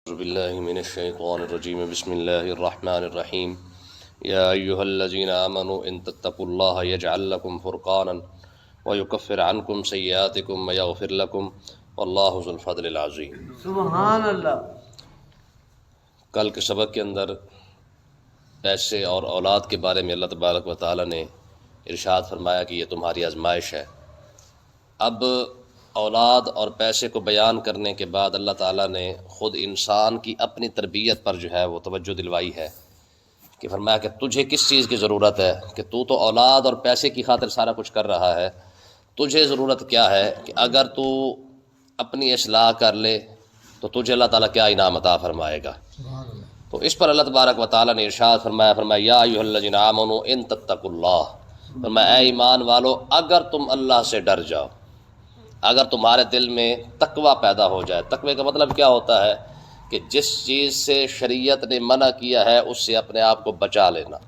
أعوذ بالله من الشيطان الرجيم بسم الله الرحمن الرحيم يا أيها الذين آمنوا إن تتقوا الله يجعل لكم فرقانا ويكفر عنكم سيئاتكم ويغفر لكم والله ذو الفضل العظيم۔ سبحان اللہ۔ کل کے سبق کے اندر پیسے اور اولاد کے بارے میں اللہ تبارک و تعالیٰ نے ارشاد فرمایا کہ یہ تمہاری آزمائش ہے۔ اب اولاد اور پیسے کو بیان کرنے کے بعد اللہ تعالیٰ نے خود انسان کی اپنی تربیت پر جو ہے وہ توجہ دلوائی ہے کہ فرمایا کہ تجھے کس چیز کی ضرورت ہے، کہ تو اولاد اور پیسے کی خاطر سارا کچھ کر رہا ہے، تجھے ضرورت کیا ہے کہ اگر تو اپنی اصلاح کر لے تو تجھے اللہ تعالیٰ کیا انعام عطا فرمائے گا۔ تو اس پر اللہ تبارک و تعالیٰ نے ارشاد فرمایا یا ایھا الذین آمنوا ان تتقوا اللہ، فرمایا اے ایمان والو اگر تم اللہ سے ڈر جاؤ، اگر تمہارے دل میں تقوی پیدا ہو جائے۔ تقوی کا مطلب کیا ہوتا ہے کہ جس چیز سے شریعت نے منع کیا ہے اس سے اپنے آپ کو بچا لینا،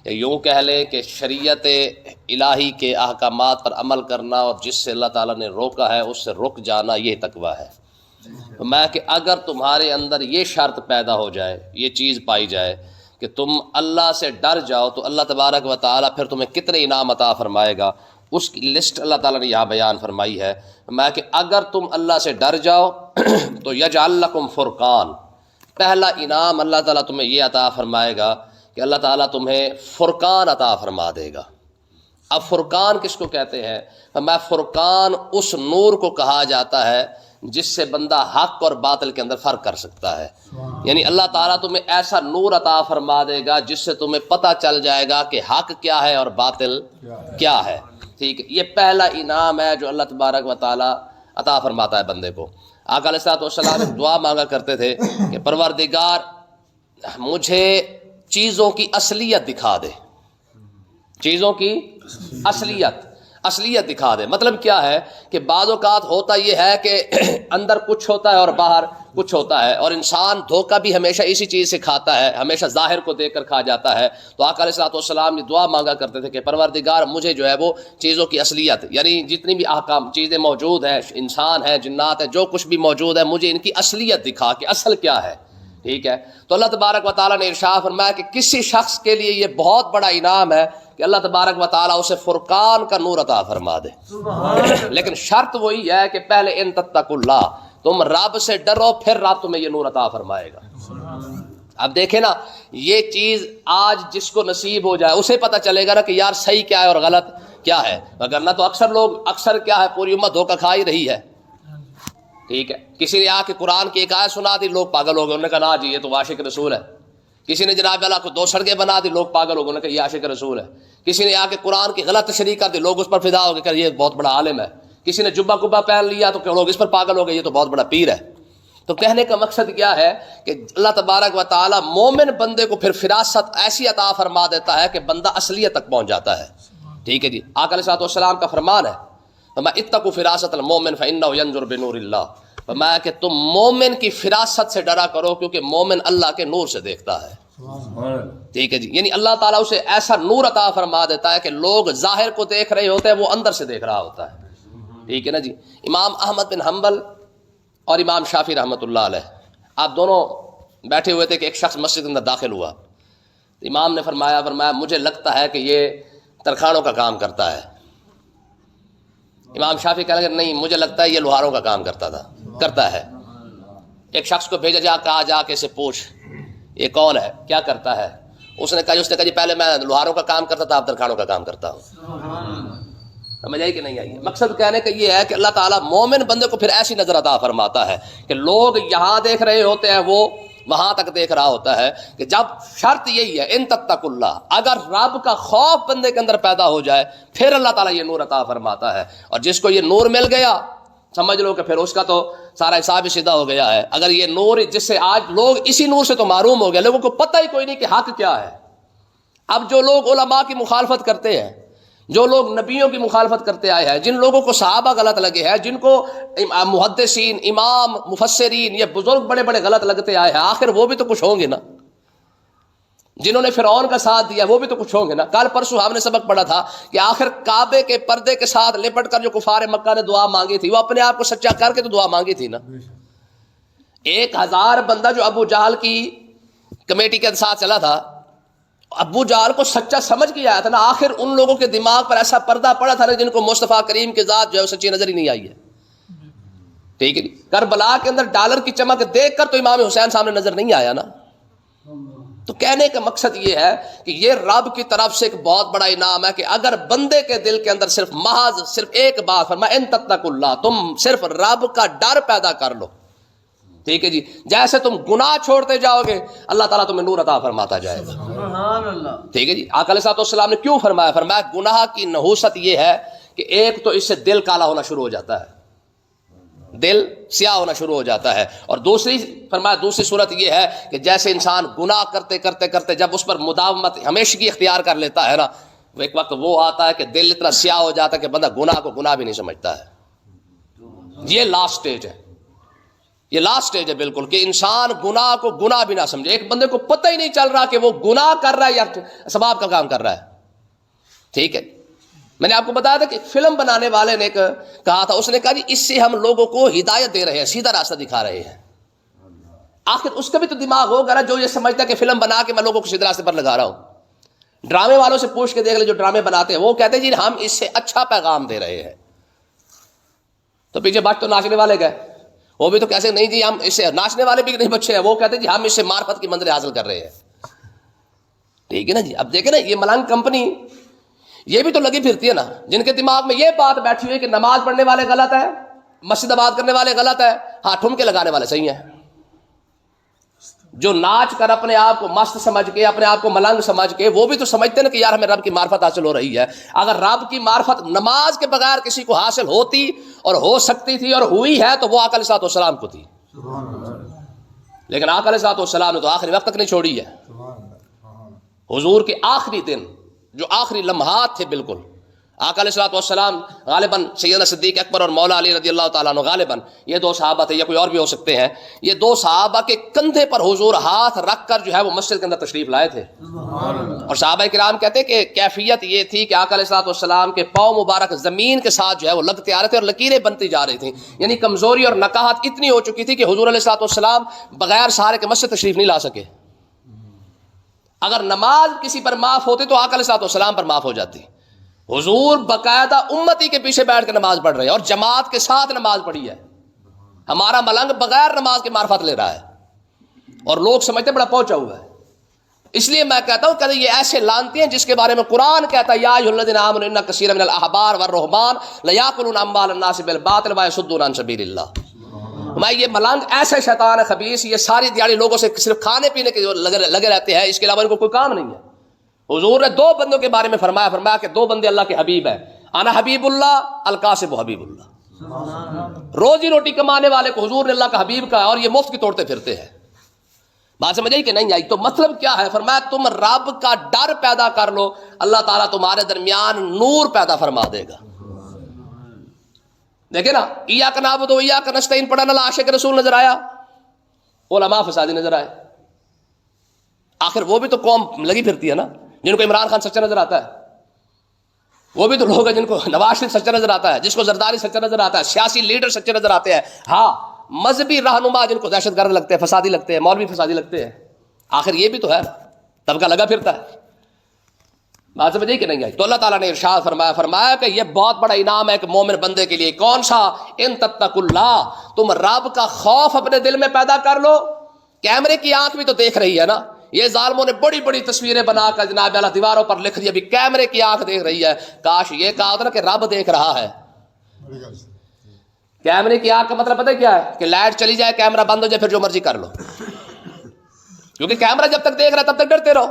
یا یوں کہہ لیں کہ شریعت الہی کے احکامات پر عمل کرنا اور جس سے اللہ تعالیٰ نے روکا ہے اس سے رک جانا، یہ تقوی ہے۔ میں کہ اگر تمہارے اندر یہ شرط پیدا ہو جائے، یہ چیز پائی جائے کہ تم اللہ سے ڈر جاؤ، تو اللہ تبارک و تعالیٰ پھر تمہیں کتنے انعام عطا فرمائے گا، اس کی لسٹ اللہ تعالیٰ نے یہاں بیان فرمائی ہے۔ میں کہ اگر تم اللہ سے ڈر جاؤ تو یجعل لکم فرقان، پہلا انعام اللہ تعالیٰ تمہیں یہ عطا فرمائے گا کہ اللہ تعالیٰ تمہیں فرقان عطا فرما دے گا۔ اب فرقان کس کو کہتے ہیں؟ میں فرقان اس نور کو کہا جاتا ہے جس سے بندہ حق اور باطل کے اندر فرق کر سکتا ہے۔ یعنی اللہ تعالیٰ تمہیں ایسا نور عطا فرما دے گا جس سے تمہیں پتہ چل جائے گا کہ حق کیا ہے اور باطل کیا ہے۔ ٹھیک ہے، یہ پہلا انعام ہے جو اللہ تبارک و تعالیٰ عطا فرماتا ہے بندے کو۔ آقا علیہ الصلوۃ والسلام ایک دعا مانگا کرتے تھے کہ پروردگار مجھے چیزوں کی اصلیت دکھا دے، چیزوں کی اصلیت دکھا دے۔ مطلب کیا ہے کہ بعض اوقات ہوتا یہ ہے کہ اندر کچھ ہوتا ہے اور باہر کچھ ہوتا ہے، اور انسان دھوکہ بھی ہمیشہ اسی چیز سے کھاتا ہے، ہمیشہ ظاہر کو دیکھ کر کھا جاتا ہے۔ تو آقا علیہ الصلوۃ والسلام یہ دعا مانگا کرتے تھے کہ پروردگار مجھے جو ہے وہ چیزوں کی اصلیت، یعنی جتنی بھی احکام چیزیں موجود ہیں، انسان ہے، جنات ہے، جو کچھ بھی موجود ہے، مجھے ان کی اصلیت دکھا کہ اصل کیا ہے۔ ٹھیک ہے، تو اللہ تبارک و تعالیٰ نے ارشاد فرمایا کہ کسی شخص کے لیے یہ بہت بڑا انعام ہے کہ اللہ تبارک و تعالیٰ اسے فرقان کا نور عطا فرما دے۔ لیکن شرط وہی ہے کہ پہلے ان تتقوا اللہ، تم رب سے ڈرو، پھر رب تمہیں یہ نور عطا فرمائے گا۔ اب دیکھیں نا، یہ چیز آج جس کو نصیب ہو جائے اسے پتہ چلے گا نا کہ یار صحیح کیا ہے اور غلط کیا ہے، وگرنہ تو اکثر کیا ہے، پوری امت دھوکہ کھا ہی رہی ہے۔ ٹھیک ہے، کسی نے آ کے قرآن کی ایک آیت سنا دی، لوگ پاگل ہو گئے، انہوں نے کہا نا جی یہ تو عاشق رسول ہے۔ کسی نے جناب اللہ کو دو سڑکیں بنا دی، لوگ پاگل ہو گئے، انہوں نے کہا یہ عاشق رسول ہے۔ کسی نے آ کے قرآن کی غلط تشریح کر دی، لوگ اس پر فدا ہو گئے کہ یہ بہت بڑا عالم ہے۔ کسی نے جبہ کبا پہن لیا تو لوگ اس پر پاگل ہو گئے، یہ تو بہت بڑا پیر ہے۔ تو کہنے کا مقصد کیا ہے کہ اللہ تبارک و تعالیٰ مومن بندے کو پھر فراست ایسی عطا فرما دیتا ہے کہ بندہ اصلیت تک پہنچ جاتا ہے۔ ٹھیک ہے جی، آقا علیہ الصلوۃ والسلام کا فرمان ہے اتقوا فراست المؤمن فإنه ينظر بنور اللہ، فرمایا کہ تم مومن کی فراست سے ڈرا کرو کیونکہ مومن اللہ کے نور سے دیکھتا ہے۔ ٹھیک ہے جی، یعنی اللہ تعالیٰ اسے ایسا نور عطا فرما دیتا ہے کہ لوگ ظاہر کو دیکھ رہے ہوتے ہیں، وہ اندر سے دیکھ رہا ہوتا ہے۔ ٹھیک ہے نا جی، امام احمد بن حنبل اور امام شافعی رحمۃ اللہ علیہ آپ دونوں بیٹھے ہوئے تھے کہ ایک شخص مسجد کے اندر داخل ہوا۔ امام نے فرمایا مجھے لگتا ہے کہ یہ ترکھانوں کا کام کرتا ہے۔ امام شافعی کہنے لگے نہیں، مجھے لگتا ہے یہ لوہاروں کا کام کرتا ہے۔ ایک شخص کو بھیجا، کہا جا کے اسے پوچھ یہ کون ہے، کیا کرتا ہے؟ اس نے کہا جی پہلے میں لوہاروں کا کام کرتا تھا، اب ترکھانوں کا کام کرتا ہوں۔ سمجھ آئی کہ نہیں آئی؟ مقصد کہنے کا یہ ہے کہ اللہ تعالیٰ مومن بندے کو پھر ایسی نظر عطا فرماتا ہے کہ لوگ یہاں دیکھ رہے ہوتے ہیں، وہ وہاں تک دیکھ رہا ہوتا ہے۔ کہ جب شرط یہی ہے ان تتقوا اللہ، اگر رب کا خوف بندے کے اندر پیدا ہو جائے پھر اللہ تعالیٰ یہ نور عطا فرماتا ہے۔ اور جس کو یہ نور مل گیا سمجھ لو کہ پھر اس کا تو سارا حساب سیدھا ہو گیا ہے۔ اگر یہ نور جس سے آج لوگ اسی نور سے تو معروم ہو گئے، لوگوں کو پتہ ہی کوئی نہیں کہ حق کیا ہے۔ اب جو لوگ علماء کی مخالفت کرتے ہیں، جو لوگ نبیوں کی مخالفت کرتے آئے ہیں، جن لوگوں کو صحابہ غلط لگے ہیں، جن کو محدثین، امام، مفسرین، یہ بزرگ بڑے بڑے غلط لگتے آئے ہیں، آخر وہ بھی تو کچھ ہوں گے نا۔ جنہوں نے فرعون کا ساتھ دیا وہ بھی تو کچھ ہوں گے نا۔ کل پرسوں ہم نے سبق پڑھا تھا کہ آخر کعبے کے پردے کے ساتھ لپٹ کر جو کفار مکہ نے دعا مانگی تھی، وہ اپنے آپ کو سچا کر کے تو دعا مانگی تھی نا۔ 1000 بندہ جو ابو جہل کی کمیٹی کے ساتھ چلا تھا، ابو جہل کو سچا سمجھ کے آیا تھا نا، آخر ان لوگوں کے دماغ پر ایسا پردہ پڑا تھا نا جن کو مصطفیٰ کریم کی ذات جو ہے سچی نظر ہی نہیں آئی ہے. ٹھیک ہے جی. کربلا کے اندر ڈالر کی چمک دیکھ کر تو امام حسین سامنے نظر نہیں آیا نا. تو کہنے کا مقصد یہ ہے کہ یہ رب کی طرف سے ایک بہت بڑا انعام ہے کہ اگر بندے کے دل کے اندر صرف ایک بات فرمایا، ان تتقوا اللہ، تم صرف رب کا ڈر پیدا کر لو. ٹھیک ہے جی. جیسے تم گناہ چھوڑتے جاؤ گے اللہ تعالیٰ تمہیں نور عطا فرماتا جائے گا. سبحان اللہ. ٹھیک ہے جی. آقا علیہ الصلوۃ والسلام نے کیوں فرمایا؟ فرمایا گناہ کی نحوست یہ ہے کہ ایک تو اس سے دل کالا ہونا شروع ہو جاتا ہے، دل سیاہ ہونا شروع ہو جاتا ہے، اور دوسری صورت یہ ہے کہ جیسے انسان گناہ کرتے کرتے کرتے جب اس پر مداومت ہمیشگی اختیار کر لیتا ہے نا، ایک وقت وہ آتا ہے کہ دل اتنا سیاہ ہو جاتا ہے کہ بندہ گناہ کو گناہ بھی نہیں سمجھتا ہے. یہ لاسٹ سٹیج ہے، یہ لاسٹ سٹیج ہے بالکل، کہ انسان گناہ کو گناہ بھی نہ سمجھے. ایک بندے کو پتہ ہی نہیں چل رہا کہ وہ گناہ کر رہا ہے یا ثواب کا کام کر رہا ہے. ٹھیک ہے. میں نے آپ کو بتایا تھا کہ فلم بنانے والے نے کہا تھا، اس نے کہا جی اس سے ہم لوگوں کو ہدایت دے رہے ہیں، سیدھا راستہ دکھا رہے ہیں. آخر اس کا بھی تو دماغ ہوگا نا جو یہ سمجھتا ہے کہ فلم بنا کے میں لوگوں کو سیدھے راستے پر لگا رہا ہوں. ڈرامے والوں سے پوچھ کے دیکھ لے جو ڈرامے بناتے ہیں، وہ کہتے ہیں جی ہم اس سے اچھا پیغام دے رہے ہیں. تو پیچھے بچ تو ناچنے والے گئے، وہ بھی تو کیسے نہیں جی ہم اس سے، ناچنے والے بھی نہیں بچے ہیں، وہ کہتے ہیں جی ہم اس سے معرفت کی منزلیں حاصل کر رہے ہیں. ٹھیک ہے نا جی. اب دیکھیں نا یہ ملنگ کمپنی یہ بھی تو لگی پھرتی ہے نا، جن کے دماغ میں یہ بات بیٹھی ہوئی کہ نماز پڑھنے والے غلط ہے، مسجد آباد کرنے والے غلط ہے، ہاں ٹھمکے لگانے والے صحیح ہیں. جو ناچ کر اپنے آپ کو مست سمجھ کے، اپنے آپ کو ملنگ سمجھ کے، وہ بھی تو سمجھتے ہیں نا کہ یار ہمیں رب کی معرفت حاصل ہو رہی ہے. اگر رب کی معرفت نماز کے بغیر کسی کو حاصل ہوتی اور ہو سکتی تھی اور ہوئی ہے تو وہ آقا علیہ الصلوۃ والسلام کو تھی. لیکن آقا علیہ الصلوۃ والسلام نے تو آخری وقت تک نہیں چھوڑی ہے. حضور کے آخری دن جو آخری لمحات تھے، بالکل آقا علیہ الصلوۃ والسلام غالباً سیدنا صدیق اکبر اور مولا علی رضی اللہ تعالیٰ عنہ، غالباً یہ 2 صحابہ تھے یا کوئی اور بھی ہو سکتے ہیں، یہ 2 صحابہ کے کندھے پر حضور ہاتھ رکھ کر جو ہے وہ مسجد کے اندر تشریف لائے تھے. اور صحابہ کرام کہتے ہیں کہ کیفیت یہ تھی کہ آقا علیہ الصلوۃ والسلام کے پاؤں مبارک زمین کے ساتھ جو ہے وہ لگتے آ رہے تھے اور لکیریں بنتی جا رہی تھیں. یعنی کمزوری اور نقاہت اتنی ہو چکی تھی کہ حضور علیہ الصلوۃ والسلام بغیر سہارے کے مسجد تشریف نہیں لا سکے. اگر نماز کسی پر معاف ہوتی تو آقا علیہ الصلوۃ والسلام پر معاف ہو جاتی. حضور باقاعدہ امتی کے پیچھے بیٹھ کے نماز پڑھ رہے ہیں اور جماعت کے ساتھ نماز پڑھی ہے. ہمارا ملنگ بغیر نماز کے معرفت لے رہا ہے اور لوگ سمجھتے بڑا پہنچا ہوا ہے. اس لیے میں کہتا ہوں کہ یہ ایسے لانتی ہیں جس کے بارے میں قرآن کہتا ہے یا ایھا الذین آمنوا ان کثیرا من الاحبار والرہبان لیاکلون اموال الناس بالباطل ویصدون عن سبیل اللہ. میں یہ ملنگ ایسے شیطان ہے خبیث، یہ ساری دیہڑی لوگوں سے صرف کھانے پینے کے لگے رہتے ہیں، اس کے علاوہ ان کو کوئی کام نہیں ہے. حضور نے 2 بندوں کے بارے میں فرمایا کہ 2 بندے اللہ کے حبیب ہیں، انا حبیب اللہ القاسم حبیب اللہ. روزی روٹی کمانے والے کو حضور نے اللہ کا حبیب کہا اور یہ مفت کی توڑتے پھرتے ہیں. بات سمجھ آئی کہ نہیں آئی؟ تو مطلب کیا ہے؟ فرمایا تم رب کا ڈر پیدا کر لو، اللہ تعالیٰ تمہارے درمیان نور پیدا فرما دے گا. دیکھیں نا، ایاک نعبد و ایاک نستعین پڑھا نا، عاشق رسول نظر آیا، علماء فسادی نظر آئے. آخر وہ بھی تو قوم لگی پھرتی ہے نا، جن کو عمران خان سچا نظر آتا ہے. وہ بھی تو لوگ ہیں جن کو نواز شریف سچا نظر آتا ہے، جس کو زرداری سچا نظر آتا ہے، سیاسی لیڈر سچے نظر آتے ہیں. ہاں مذہبی رہنما جن کو دہشت گرد لگتے ہیں، فسادی لگتے ہیں، مولوی فسادی لگتے ہیں. آخر یہ بھی تو ہے نا، طبقہ لگا پھرتا ہے. بات سمجھ کہ نہیں آئی؟ تو اللہ تعالیٰ نے ارشاد فرمایا کہ یہ بہت بڑا انعام ہے کہ مومن بندے کے لیے. کون سا؟ ان تتقوا اللہ، تم رب کا خوف اپنے دل میں پیدا کر لو. کیمرے کی آنکھ بھی تو دیکھ رہی ہے نا. یہ ظالموں نے بڑی بڑی تصویریں بنا کر جناب اللہ دیواروں پر لکھ دیا ابھی کیمرے کی آنکھ دیکھ رہی ہے. کاش یہ کہا ہوتا نا کہ رب دیکھ رہا ہے. کیمرے کی آنکھ کا مطلب پتہ کیا ہے؟ کہ لائٹ چلی جائے، کیمرہ بند ہو جائے، پھر جو مرضی کر لو. کیونکہ کیمرہ جب تک دیکھ رہا ہے تب تک ڈرتے رہو.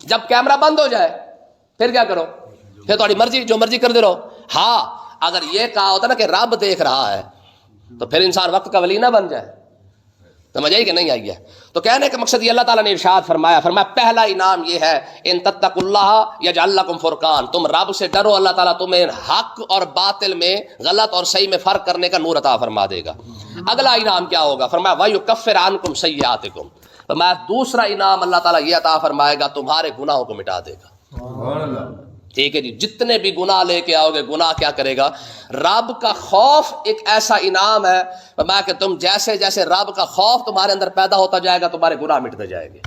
جب کیمرہ بند ہو جائے پھر کیا کرو؟ پھر تمہاری مرضی، جو مرضی کرتے رہو. ہاں اگر یہ کہا ہوتا نا کہ رب دیکھ رہا ہے تو پھر انسان وقت کا ولی نہ بن جائے. سمجھ آئی کہ نہیں آئی ہے؟ تو کہنے کا مقصد یہ اللہ تعالیٰ نے ارشاد فرمایا پہلا انعام یہ ہے ان تتقوا اللہ یجعل لکم فرقان، تم رب سے ڈرو، اللہ تعالیٰ تمہیں حق اور باطل میں، غلط اور صحیح میں فرق کرنے کا نور عطا فرما دے گا. اگلا انعام کیا ہوگا؟ فرمایا وَيُكَفِّرْ عَنْكُمْ سَيِّئَاتِكُمْ، فرمایا دوسرا انعام اللہ تعالیٰ یہ عطا فرمائے گا تمہارے گناہوں کو مٹا دے گا. ٹھیک ہے جی، جتنے بھی گناہ لے کے آؤ گے، گناہ کیا کرے گا؟ رب کا خوف ایک ایسا انعام ہے فرمایا کہ تم جیسے جیسے رب کا خوف تمہارے اندر پیدا ہوتا جائے گا تمہارے گناہ مٹتے جائیں گے۔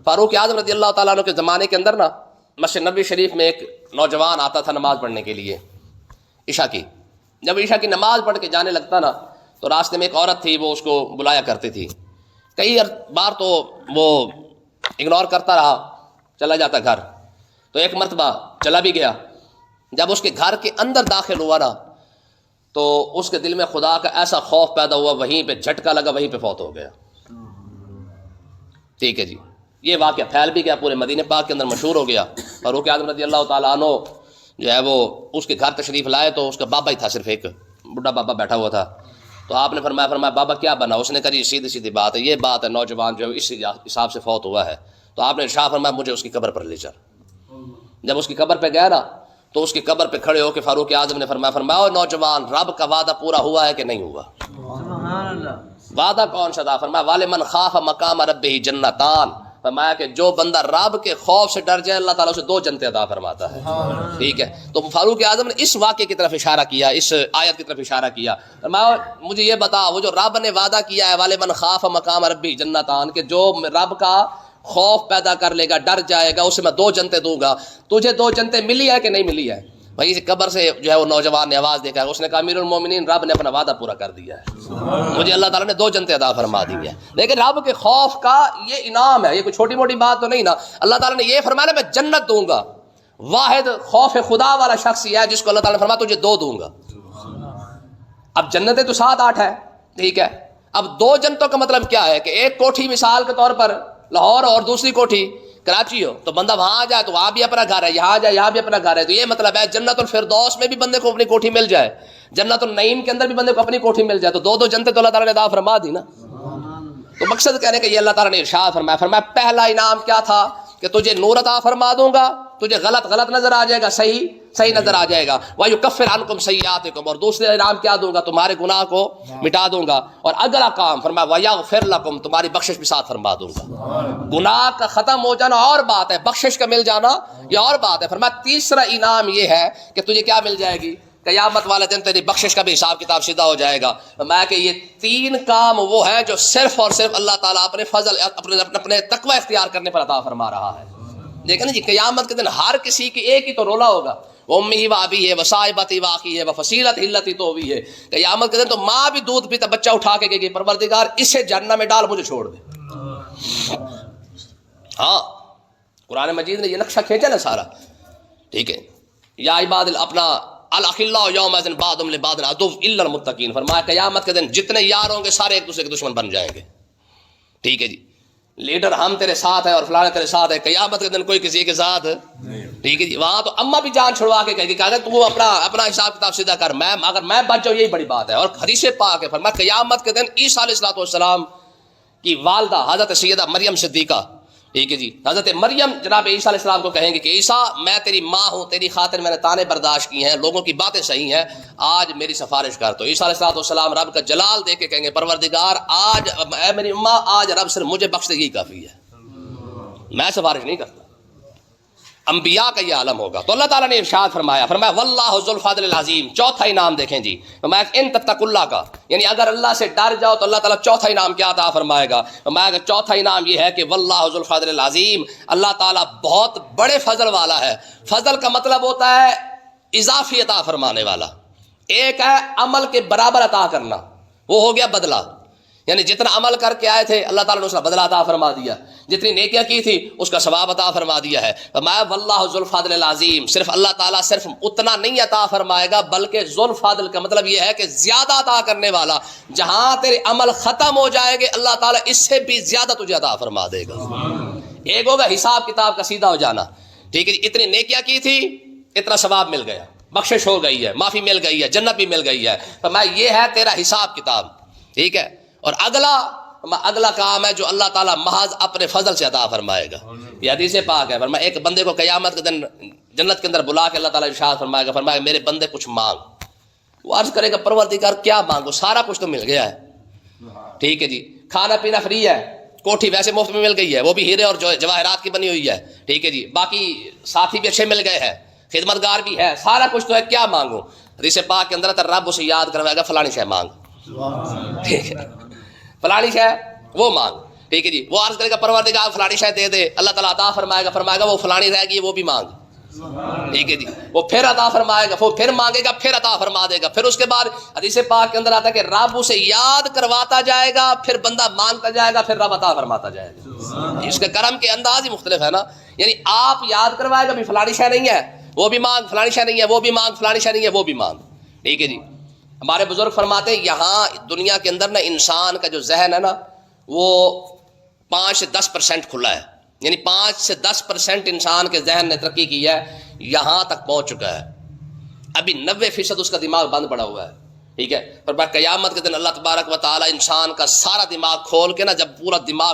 فاروق اعظم رضی اللہ تعالیٰ عنہ کے زمانے کے اندر نا مسجد نبوی شریف میں ایک نوجوان آتا تھا نماز پڑھنے کے لیے عشاء کی۔ جب عشاء کی نماز پڑھ کے جانے لگتا نا تو راستے میں ایک عورت تھی، وہ اس کو بلایا کرتی تھی۔ کئی بار تو وہ اگنور کرتا رہا، چلا جاتا گھر۔ تو ایک مرتبہ چلا بھی گیا۔ جب اس کے گھر کے اندر داخل ہوا نا تو اس کے دل میں خدا کا ایسا خوف پیدا ہوا، وہیں پہ جھٹکا لگا، وہیں پہ فوت ہو گیا۔ ٹھیک ہے جی، یہ واقعہ پھیل بھی گیا، پورے مدینہ پاک کے اندر مشہور ہو گیا۔ فاروق اعظم رضی اللہ تعالیٰ عنہ جو ہے وہ اس کے گھر تشریف لائے تو اس کا بابا ہی تھا، صرف ایک بڈھا بابا بیٹھا ہوا تھا۔ تو آپ نے فرمایا بابا کیا بنا؟ اس نے کہا جی سیدھی سیدھی بات ہے، یہ بات ہے، نوجوان جو ہے اس حساب سے فوت ہوا ہے۔ تو آپ نے ارشاد فرمایا مجھے اس کی قبر پر لے چل۔ جب اس کی قبر پہ گیا نا تو اس کی قبر پہ کھڑے ہو کے فاروق اعظم نے فرمایا او نوجوان، رب کا وعدہ پورا ہوا ہے کہ نہیں ہوا؟ سبحان اللہ۔ وعدہ کون سا تھا؟ فرمایا وَلِمَنْ خَافَ مَقَامَ رَبِّهِ جَنَّتَانِ، فرمایا کہ جو بندہ رب کے خوف سے ڈر جائے اللہ تعالیٰ اسے 2 جنتیں عطا فرماتا ہے۔ ٹھیک ہے، تو فاروق اعظم نے اس واقعے کی طرف اشارہ کیا، اس آیت کی طرف اشارہ کیا۔ فرمایا مجھے یہ بتا، وہ جو رب نے وعدہ کیا ہے وَلِمَنْ خَافَ مَقَامَ رَبِّهِ جَنَّتَانِ، کہ جو رب کا خوف پیدا کر لے گا، ڈر جائے گا، اسے میں 2 جنتیں دوں گا۔ تجھے 2 جنتیں ملی ہے کہ نہیں ملی ہے؟ بھائی اس قبر سے جو ہے وہ نوجوان نے آواز دیکھا ہے، اس نے کہا امیر المومنین رب نے اپنا وعدہ پورا کر دیا ہے، مجھے اللہ تعالیٰ نے 2 جنتیں عطا فرما دی ہے۔ لیکن رب کے خوف کا یہ انعام ہے، یہ کوئی چھوٹی موٹی بات تو نہیں نا۔ اللہ تعالیٰ نے یہ فرمایا میں جنت دوں گا۔ واحد خوف خدا والا شخص یہ ہے جس کو اللہ تعالیٰ نے فرمایا تجھے 2 دوں گا۔ اب جنتیں تو 7-8 ہے، ٹھیک ہے۔ اب 2 جنتوں کا مطلب کیا ہے کہ ایک کوٹھی مثال کے طور پر لاہور اور دوسری کوٹھی کراچی ہو، تو بندہ وہاں جائے تو وہاں بھی اپنا گھر ہے، یہاں جائے یہاں بھی اپنا گھر ہے۔ تو یہ مطلب ہے جنت الفردوس میں بھی بندے کو اپنی کوٹھی مل جائے، جنت النعیم کے اندر بھی بندے کو اپنی کوٹھی مل جائے، تو 2 جنتیں تو اللہ تعالیٰ نے عطا فرما دی نا۔ تو مقصد کہنے کہ یہ اللہ تعالیٰ نے ارشاد فرمایا پہلا انعام کیا تھا کہ تجھے نور عطا فرما دوں گا، تجھے غلط نظر آ جائے گا، صحیح نظر آ جائے گا۔ وَيُكَفِّرْ عَنْكُمْ سَيِّئَاتِكُمْ، اور دوسرے انعام کیا دوں گا؟ تمہارے گناہ کو مٹا دوں گا۔ اور اگلا کام فرمایا وَيَغْفِرْ لَكُمْ، تمہاری بخشش بھی ساتھ فرما دوں گا۔ گناہ کا ختم ہو جانا اور بات ہے، بخشش کا مل جانا یہ اور بات ہے۔ فرمایا تیسرا انعام یہ ہے کہ تجھے کیا مل جائے گی؟ قیامت والے دن تیری بخشش کا بھی حساب کتاب سیدھا ہو جائے گا۔ میں کہ یہ 3 کام وہ ہیں جو صرف اور صرف اللہ تعالیٰ اپنے فضل اپنے تقوی اختیار کرنے پر عطا فرما رہا ہے۔ دیکھیں نا جی، قیامت کے دن ہر کسی کی ایک ہی تو رولا ہوگا، امی و ابی ہے، وصاحبتی واقعی ہے، وفصیلت ہلتی تو بھی ہے۔ قیامت کے دن تو ماں بھی دودھ پیتا بچہ اٹھا کے گئی پروردگار اسے جہنم میں ڈال، مجھے چھوڑ دے۔ ہاں قرآن مجید نے یہ نقشہ کھینچا نا سارا، ٹھیک ہے۔ یا عباد اپنا الاخلاء یومئذ بعضهم لبعض عدو الا المتقین، فرمایا قیامت کے دن جتنے یار ہوں گے سارے ایک دوسرے کے دشمن بن جائیں گے۔ ٹھیک ہے جی، لیڈر ہم تیرے ساتھ ہے اور فلاں تیرے ساتھ ہے، قیامت کے دن کوئی کسی کے ساتھ ٹھیک ہے جی۔ وہاں تو اماں بھی جان چھڑوا کے کہے گی کہ اگر تو اپنا حساب کتاب سیدھا کر، اگر میں بچ جاؤں یہی بڑی بات ہے۔ اور حدیث پاک ہے فرمایا قیامت کے دن عیسیٰ علیہ السلام کی والدہ حضرت سیدہ مریم صدیقہ، ٹھیک ہے جی، حضرت مریم جناب عیسیٰ علیہ السلام کو کہیں گے کہ عیسیٰ میں تیری ماں ہوں، تیری خاطر میں نے تانے برداشت کی ہیں، لوگوں کی باتیں صحیح ہیں، آج میری سفارش کر۔ تو عیسیٰ علیہ السلام رب کا جلال دے کے کہیں گے پروردگار آج اے میری اماں، آج رب صرف مجھے بخش دے، یہی کافی ہے، میں سفارش نہیں کرتا۔ انبیاء کا یہ عالم ہوگا۔ تو اللہ تعالیٰ نے ارشاد فرمایا واللہ ذو الفضل العظیم، چوتھا انعام دیکھیں جی، فرمایا ان تتقوا اللہ کا، یعنی اگر اللہ سے ڈر جاؤ تو اللہ تعالیٰ چوتھا انعام کیا عطا فرمائے گا؟ فرمایا کہ چوتھا انعام یہ ہے کہ واللہ ذو الفضل العظیم، اللہ تعالیٰ بہت بڑے فضل والا ہے۔ فضل کا مطلب ہوتا ہے اضافی عطا فرمانے والا، ایک ہے عمل کے برابر عطا کرنا، وہ ہو گیا بدلہ، یعنی جتنا عمل کر کے آئے تھے اللہ تعالیٰ نے اس کا بدلہ عطا فرما دیا، جتنی نیکیاں کی تھی اس کا ثواب عطا فرما دیا ہے۔ فرمایا واللہ ذو الفضل العظیم، صرف اللہ تعالیٰ صرف اتنا نہیں عطا فرمائے گا بلکہ ذو الفضل کا مطلب یہ ہے کہ زیادہ عطا کرنے والا، جہاں تیرے عمل ختم ہو جائیں گے اللہ تعالیٰ اس سے بھی زیادہ تجھے عطا فرما دے گا۔ ایک ہوگا حساب کتاب کا سیدھا ہو جانا، ٹھیک ہے جی، اتنی نیکیاں کی تھی اتنا ثواب مل گیا، بخشش ہو گئی ہے، معافی مل گئی ہے، جنت بھی مل گئی ہے۔ فرمایا یہ ہے تیرا حساب کتاب، ٹھیک ہے۔ اور اگلا کام ہے جو اللہ تعالیٰ محض اپنے فضل سے عطا فرمائے گا۔ یہ حدیث پاک ہے، فرمایا ایک بندے کو قیامت کے دن جنت کے اندر بلا کے اللہ تعالیٰ ارشاد فرمائے گا، فرمایا میرے بندے کچھ مانگ۔ وہ عرض کرے گا پروردگار کیا مانگو، سارا کچھ تو مل گیا ہے، ٹھیک ہے جی، کھانا پینا فری ہے، کوٹھی ویسے مفت میں مل گئی ہے، وہ بھی ہیرے اور جواہرات کی بنی ہوئی ہے، ٹھیک ہے جی، باقی ساتھی بھی اچھے مل گئے ہیں، خدمتگار بھی ہے، سارا کچھ تو ہے، کیا مانگوں؟ حدیث پاک کے اندر ہے رب اسے یاد کروائے گا فلانی شے مانگ، ٹھیک ہے، فلانی شے وہ مانگ، ٹھیک ہے جی۔ وہ عرض کرے گا پروردگار فلانی شے دے دے، اللہ تعالیٰ عطا فرمائے گا وہ فلانی رہ گئی وہ بھی مانگ، ٹھیک ہے جی۔ وہ پھر عطا فرمائے گا، وہ پھر مانگے گا، پھر عطا فرما دے گا۔ پھر اس کے بعد حدیث پاک کے اندر آتا ہے کہ رب اسے یاد کرواتا جائے گا، پھر بندہ مانگتا جائے گا، پھر رب عطا فرماتا جائے گا۔ اس کے کرم کے انداز ہی مختلف ہے نا، یعنی آپ یاد کروائے گا بھی فلانی شے نہیں ہے وہ بھی مانگ، فلانی شے نہیں ہے وہ بھی مانگ، فلانی شے نہیں ہے وہ بھی مانگ، ٹھیک ہے جی۔ ہمارے بزرگ فرماتے ہیں یہاں دنیا کے اندر نا انسان کا جو ذہن ہے نا وہ 5 سے 10% کھلا ہے، یعنی 5 سے 10% انسان کے ذہن نے ترقی کی ہے، یہاں تک پہنچ چکا ہے۔ ابھی 90% اس کا دماغ بند پڑا ہوا ہے، ٹھیک ہے۔ پر بعد قیامت کے دن اللہ تبارک و تعالی انسان کا سارا دماغ کھول کے نا، جب پورا دماغ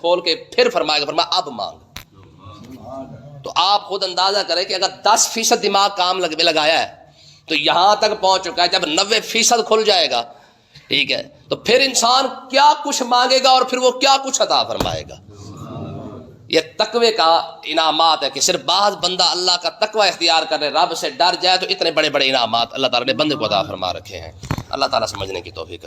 کھول کے پھر فرمائے گا اب مانگ۔ تو آپ خود اندازہ کریں کہ اگر 10% دماغ کام میں لگایا ہے تو یہاں تک پہنچ چکا ہے، جب 90% کھل جائے گا، ٹھیک ہے، تو پھر انسان کیا کچھ مانگے گا اور پھر وہ کیا کچھ عطا فرمائے گا۔ یہ تقوی کا انعامات ہے کہ صرف بعض بندہ اللہ کا تقوی اختیار کرے، رب سے ڈر جائے تو اتنے بڑے بڑے انعامات اللہ تعالیٰ نے بندے کو عطا فرما رکھے ہیں۔ اللہ تعالیٰ سمجھنے کی توفیق